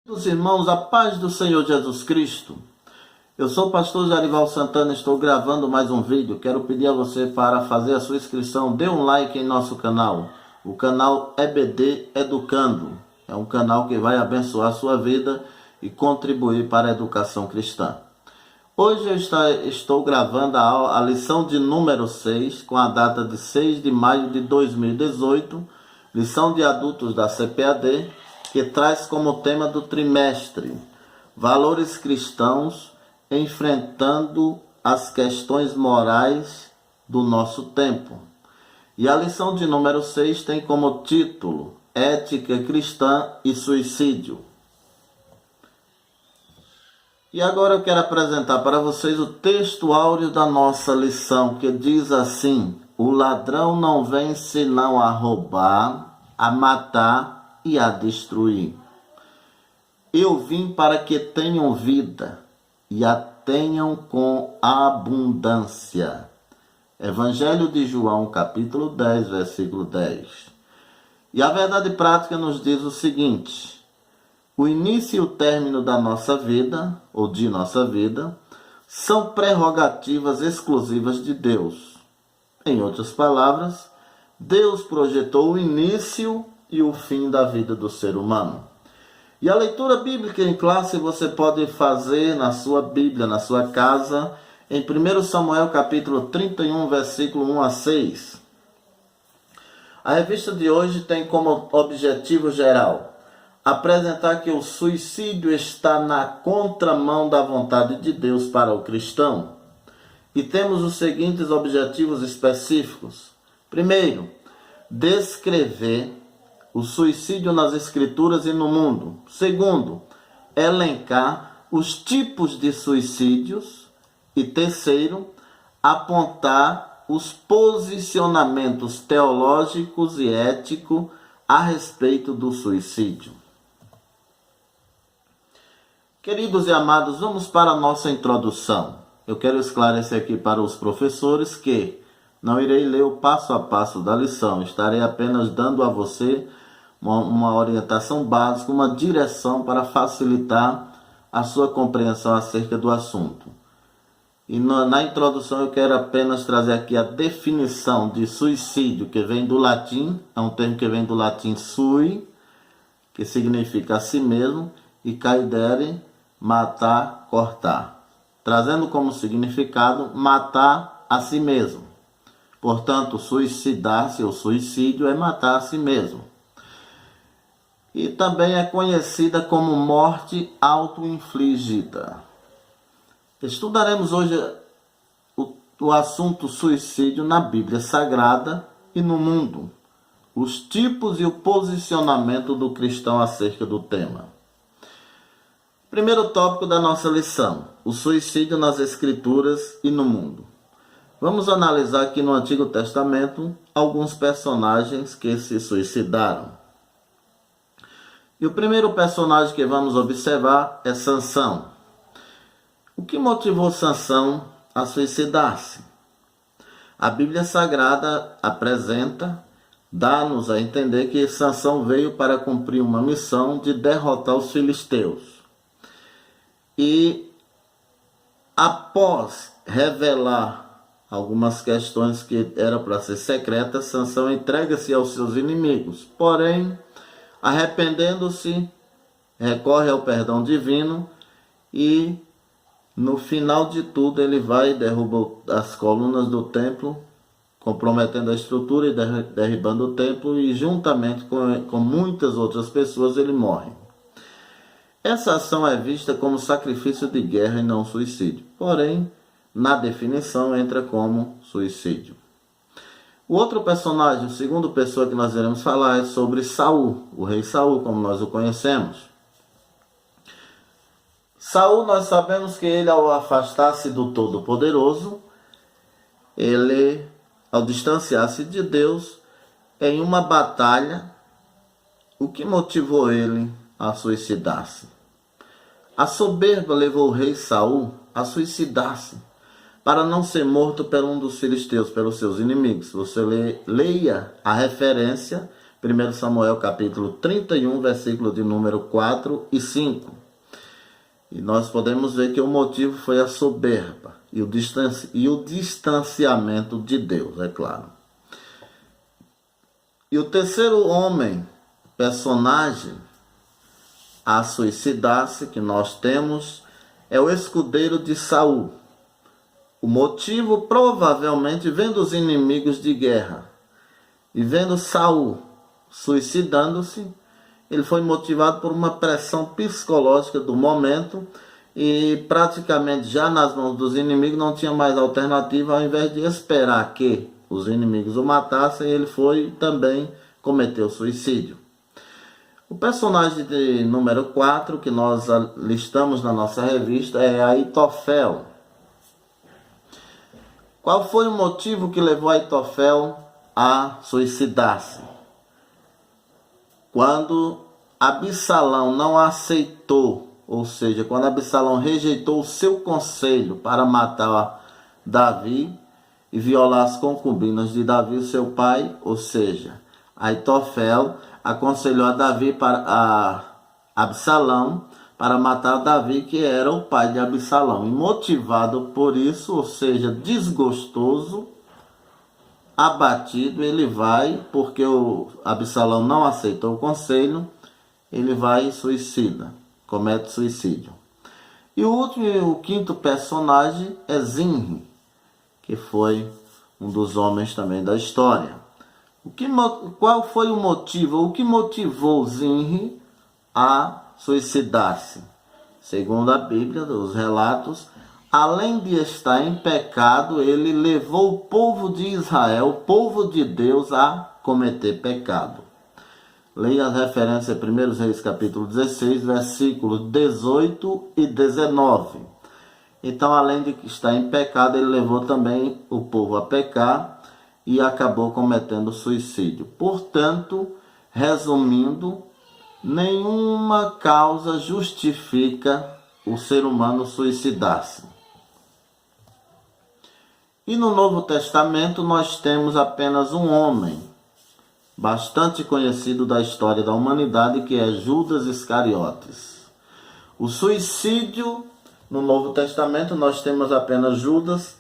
Meus irmãos, a paz do Senhor Jesus Cristo. Eu sou o pastor Jarival Santana, estou gravando mais um vídeo. Quero pedir a você para fazer a sua inscrição, dê um like em nosso canal. O canal EBD Educando. É um canal que vai abençoar a sua vida e contribuir para a educação cristã. Hoje eu estou gravando a lição de número 6, com a data de 6 de maio de 2018, lição de adultos da CPAD, que traz como tema do trimestre valores cristãos enfrentando as questões morais do nosso tempo. E a lição de número 6 tem como título Ética Cristã e Suicídio. E agora eu quero apresentar para vocês o texto áureo da nossa lição, que diz assim: o ladrão não vem senão a roubar, a matar e a destruir. Eu vim para que tenham vida e a tenham com abundância. Evangelho de João, capítulo 10, versículo 10. E a verdade prática nos diz o seguinte: o início e o término da nossa vida, ou de nossa vida, são prerrogativas exclusivas de Deus. Em outras palavras, Deus projetou o início e o fim da vida do ser humano. E a leitura bíblica em classe você pode fazer na sua Bíblia, na sua casa, em 1 Samuel capítulo 31, versículo 1 a 6. A revista de hoje tem como objetivo geral apresentar que o suicídio está na contramão da vontade de Deus para o cristão. E temos os seguintes objetivos específicos. Primeiro, descrever o suicídio nas Escrituras e no mundo. Segundo, elencar os tipos de suicídios. E terceiro, apontar os posicionamentos teológicos e éticos a respeito do suicídio. Queridos e amados, vamos para a nossa introdução. Eu quero esclarecer aqui para os professores que não irei ler o passo a passo da lição, estarei apenas dando a você uma orientação básica, uma direção para facilitar a sua compreensão acerca do assunto. E na introdução eu quero apenas trazer aqui a definição de suicídio, que vem do latim, é um termo que vem do latim sui, que significa a si mesmo, e caedere, matar, cortar, trazendo como significado matar a si mesmo. Portanto, suicidar-se ou suicídio é matar a si mesmo. E também é conhecida como morte auto-infligida. Estudaremos hoje o assunto suicídio na Bíblia Sagrada e no mundo, os tipos e o posicionamento do cristão acerca do tema. Primeiro tópico da nossa lição: o suicídio nas Escrituras e no mundo. Vamos analisar aqui no Antigo Testamento alguns personagens que se suicidaram. E o primeiro personagem que vamos observar é Sansão. O que motivou Sansão a suicidar-se? A Bíblia Sagrada dá-nos a entender que Sansão veio para cumprir uma missão de derrotar os filisteus. E após revelar algumas questões que eram para ser secretas, Sansão entrega-se aos seus inimigos. Porém, arrependendo-se, recorre ao perdão divino e, no final de tudo, ele vai e derruba as colunas do templo, comprometendo a estrutura e derribando o templo, e juntamente com muitas outras pessoas ele morre. Essa ação é vista como sacrifício de guerra e não suicídio. Porém, na definição entra como suicídio. O outro personagem, a segunda pessoa que nós iremos falar é sobre Saul, o rei Saul, como nós o conhecemos. Saul, nós sabemos que ele, ao afastar-se do Todo-Poderoso, ele, ao distanciar-se de Deus, em uma batalha, o que motivou ele a suicidar-se? A soberba levou o rei Saul a suicidar-se, para não ser morto por um dos filisteus, pelos seus inimigos. Você leia a referência 1 Samuel capítulo 31, versículo de número 4 e 5. E nós podemos ver que o motivo foi a soberba e o distanciamento de Deus, é claro. E o terceiro homem, personagem, a suicidar-se que nós temos, é o escudeiro de Saul. O motivo, provavelmente, vendo os inimigos de guerra e vendo Saul suicidando-se, ele foi motivado por uma pressão psicológica do momento e praticamente já nas mãos dos inimigos não tinha mais alternativa. Ao invés de esperar que os inimigos o matassem, ele foi também cometeu suicídio. O personagem de número 4 que nós listamos na nossa revista é Aitofel. Qual foi o motivo que levou Aitofel a suicidar-se? Quando Absalão não aceitou, ou seja, quando Absalão rejeitou o seu conselho para matar Davi e violar as concubinas de Davi, seu pai, ou seja, Aitofel aconselhou a Absalão para matar Davi, que era o pai de Absalão. E motivado por isso, ou seja, desgostoso, abatido, ele vai, porque o Absalão não aceitou o conselho, ele vai e suicida, comete suicídio. E o último e o quinto personagem é Zinri, que foi um dos homens também da história. Qual foi o motivo? O que motivou Zinri a suicidar-se? Segundo a Bíblia, os relatos, além de estar em pecado, ele levou o povo de Israel, o povo de Deus, a cometer pecado. Leia as referências em 1 Reis capítulo 16, versículos 18 e 19. Então, além de estar em pecado, ele levou também o povo a pecar e acabou cometendo suicídio. Portanto, resumindo, nenhuma causa justifica o ser humano suicidar-se. E no Novo Testamento nós temos apenas um homem, bastante conhecido da história da humanidade, que é Judas Iscariotes. O suicídio, no Novo Testamento nós temos apenas Judas,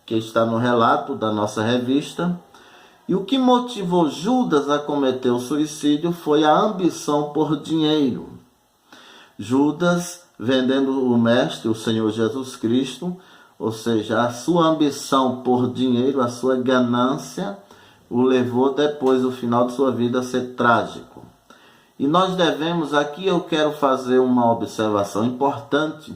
que está no relato da nossa revista. E o que motivou Judas a cometer o suicídio foi a ambição por dinheiro. Judas, vendendo o Mestre, o Senhor Jesus Cristo, ou seja, a sua ambição por dinheiro, a sua ganância, o levou depois, no final de sua vida, a ser trágico. E nós devemos, aqui eu quero fazer uma observação importante,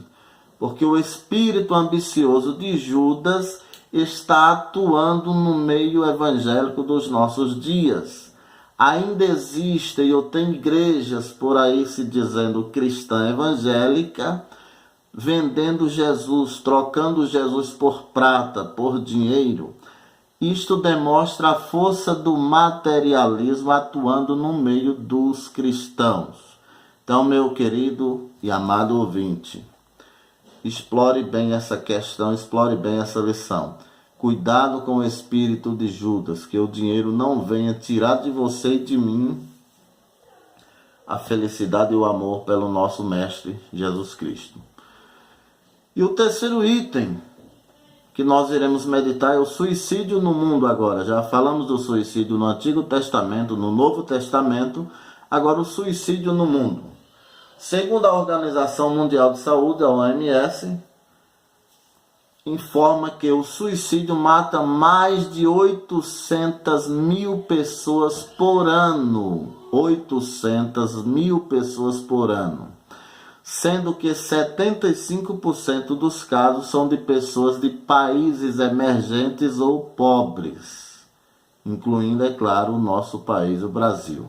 porque o espírito ambicioso de Judas está atuando no meio evangélico dos nossos dias. Ainda existe, e eu tenho igrejas por aí se dizendo cristã evangélica, vendendo Jesus, trocando Jesus por prata, por dinheiro. Isto demonstra a força do materialismo atuando no meio dos cristãos. Então, meu querido e amado ouvinte, explore bem essa questão, explore bem essa lição. Cuidado com o espírito de Judas, que o dinheiro não venha tirar de você e de mim a felicidade e o amor pelo nosso Mestre Jesus Cristo. E o terceiro item que nós iremos meditar é o suicídio no mundo agora. Já falamos do suicídio no Antigo Testamento, no Novo Testamento, agora o suicídio no mundo. Segundo a Organização Mundial de Saúde, a OMS, informa que o suicídio mata mais de 800 mil pessoas por ano. 800 mil pessoas por ano. Sendo que 75% dos casos são de pessoas de países emergentes ou pobres, incluindo, é claro, o nosso país, o Brasil.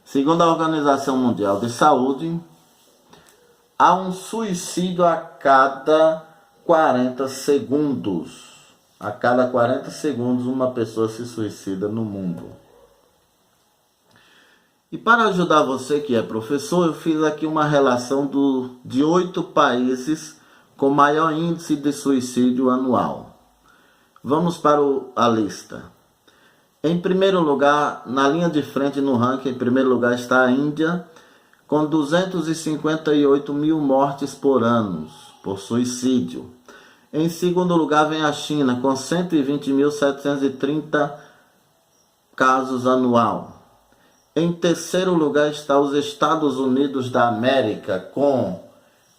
Segundo a Organização Mundial de Saúde, há um suicídio a cada 40 segundos. A cada 40 segundos uma pessoa se suicida no mundo. E para ajudar você que é professor, eu fiz aqui uma relação de 8 países com maior índice de suicídio anual. Vamos para a lista. Em primeiro lugar, na linha de frente no ranking, em primeiro lugar está a Índia, com 258 mil mortes por ano por suicídio. Em segundo lugar vem a China, com 120.730 casos anual. Em terceiro lugar está os Estados Unidos da América, com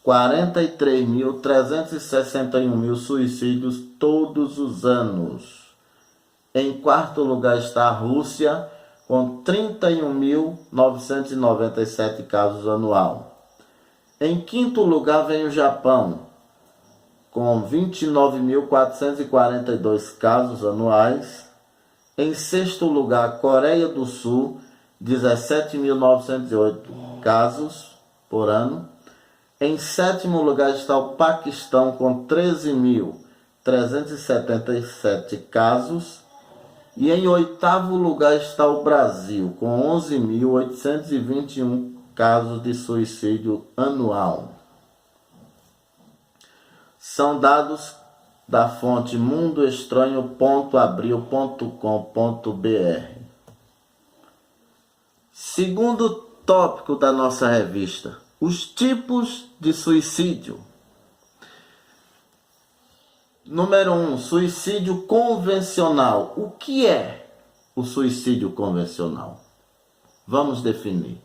43.361 mil suicídios todos os anos. Em quarto lugar está a Rússia, com 31.997 casos anual. Em quinto lugar vem o Japão, com 29.442 casos anuais. Em sexto lugar, Coreia do Sul, 17.908 casos por ano. Em sétimo lugar está o Paquistão, com 13.377 casos. E em oitavo lugar está o Brasil, com 11.821 casos de suicídio anual. São dados da fonte mundoestranho.abril.com.br. Segundo tópico da nossa revista, os tipos de suicídio. Número 1, suicídio convencional. O que é o suicídio convencional? Vamos definir.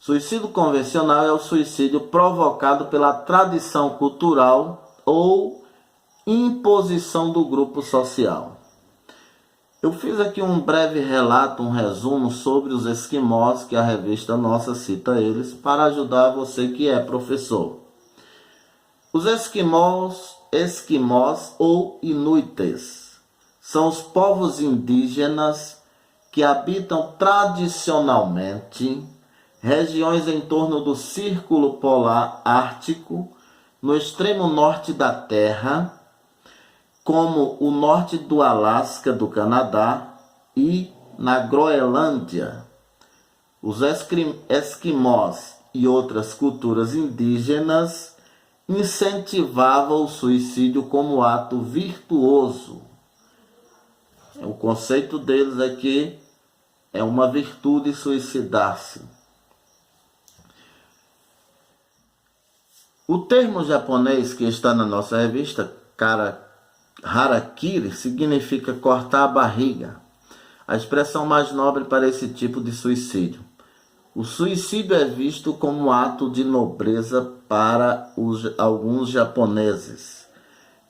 Suicídio convencional é o suicídio provocado pela tradição cultural ou imposição do grupo social. Eu fiz aqui um breve relato, um resumo sobre os esquimós, que a revista nossa cita eles, para ajudar você que é professor. Os esquimós ou inuites são os povos indígenas que habitam tradicionalmente regiões em torno do Círculo Polar Ártico, no extremo norte da Terra, como o norte do Alasca, do Canadá, e na Groenlândia. Os esquimós e outras culturas indígenas incentivavam o suicídio como ato virtuoso. O conceito deles é que é uma virtude suicidar-se. O termo japonês que está na nossa revista, harakiri, significa cortar a barriga. A expressão mais nobre para esse tipo de suicídio. O suicídio é visto como um ato de nobreza para alguns japoneses.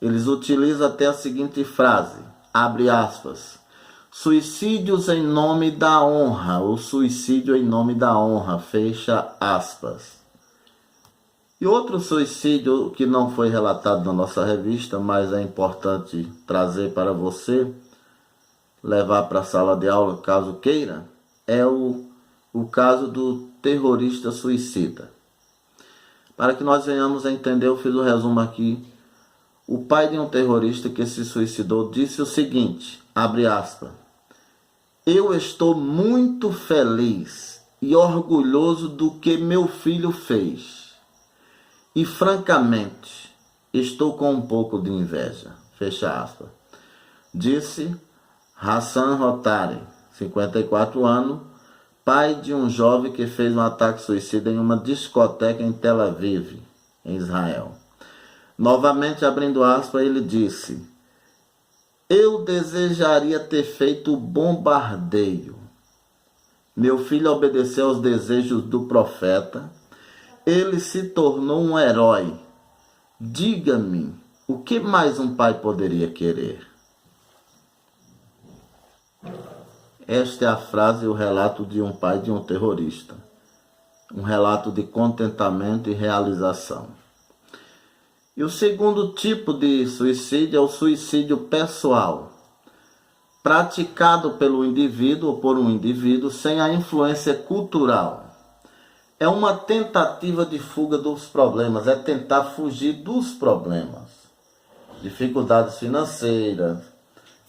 Eles utilizam até a seguinte frase, abre aspas, suicídios em nome da honra, ou suicídio em nome da honra, fecha aspas. E outro suicídio que não foi relatado na nossa revista, mas é importante trazer para você, levar para a sala de aula caso queira, é o caso do terrorista suicida. Para que nós venhamos a entender, eu fiz o resumo aqui. O pai de um terrorista que se suicidou disse o seguinte, abre aspas, eu estou muito feliz e orgulhoso do que meu filho fez. E francamente, estou com um pouco de inveja, fecha aspas. Disse Hassan Rotari, 54 anos, pai de um jovem que fez um ataque suicida em uma discoteca em Tel Aviv, em Israel. Novamente, abrindo aspas, ele disse, eu desejaria ter feito o bombardeio. Meu filho obedeceu aos desejos do profeta. Ele se tornou um herói. Diga-me, o que mais um pai poderia querer? Esta é a frase e o relato de um pai de um terrorista. Um relato de contentamento e realização. E o segundo tipo de suicídio é o suicídio pessoal, praticado pelo indivíduo ou por um indivíduo sem a influência cultural. É uma tentativa de fuga dos problemas, é tentar fugir dos problemas. Dificuldades financeiras,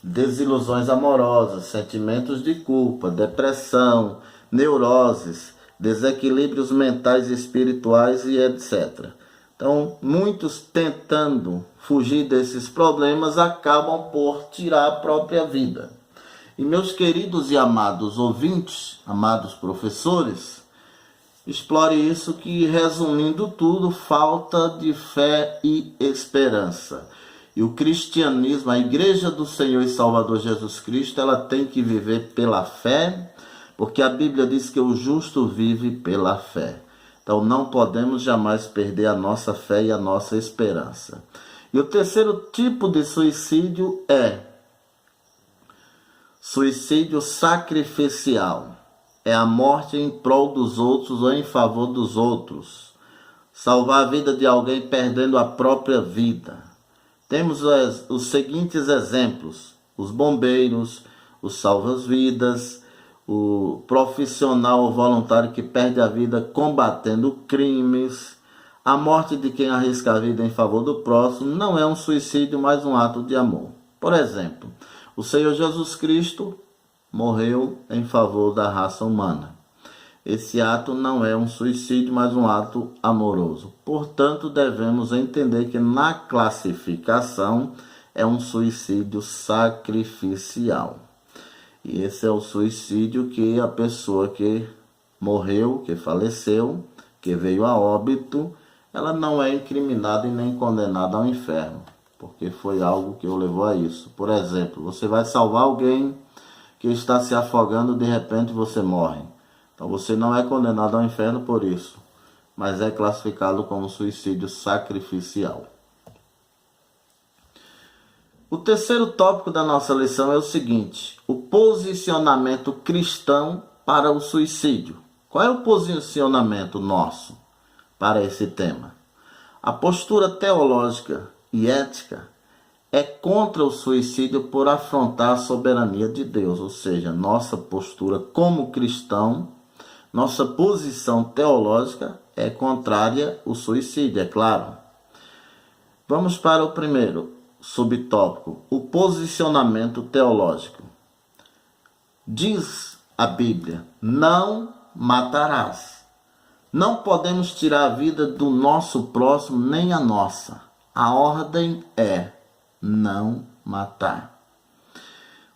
desilusões amorosas, sentimentos de culpa, depressão, neuroses, desequilíbrios mentais e espirituais e etc. Então, muitos tentando fugir desses problemas acabam por tirar a própria vida. E meus queridos e amados ouvintes, amados professores, explore isso que, resumindo tudo, falta de fé e esperança. E o cristianismo, a Igreja do Senhor e Salvador Jesus Cristo, ela tem que viver pela fé, porque a Bíblia diz que o justo vive pela fé. Então não podemos jamais perder a nossa fé e a nossa esperança. E o terceiro tipo de suicídio é suicídio sacrificial. É a morte em prol dos outros ou em favor dos outros. Salvar a vida de alguém perdendo a própria vida. Temos os seguintes exemplos: os bombeiros, os salvas-vidas, o profissional ou voluntário que perde a vida combatendo crimes. A morte de quem arrisca a vida em favor do próximo não é um suicídio, mas um ato de amor. Por exemplo, o Senhor Jesus Cristo morreu em favor da raça humana. Esse ato não é um suicídio, mas um ato amoroso. Portanto, devemos entender que na classificação é um suicídio sacrificial. E esse é o suicídio que a pessoa que morreu, que faleceu, que veio a óbito, ela não é incriminada e nem condenada ao inferno, porque foi algo que o levou a isso. Por exemplo, você vai salvar alguém que está se afogando, de repente você morre. Então você não é condenado ao inferno por isso, mas é classificado como suicídio sacrificial. O terceiro tópico da nossa lição é o seguinte: o posicionamento cristão para o suicídio. Qual é o posicionamento nosso para esse tema? A postura teológica e ética é contra o suicídio por afrontar a soberania de Deus, ou seja, nossa postura como cristão, nossa posição teológica é contrária ao suicídio, é claro. Vamos para o primeiro subtópico, o posicionamento teológico. Diz a Bíblia: não matarás. Não podemos tirar a vida do nosso próximo, nem a nossa. A ordem é não matar.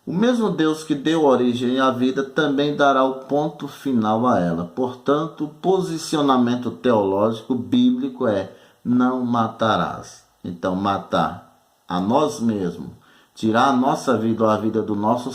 O mesmo Deus que deu origem à vida também dará o ponto final a ela. Portanto, o posicionamento teológico bíblico é não matarás. Então, matar a nós mesmos, tirar a nossa vida ou a vida do nosso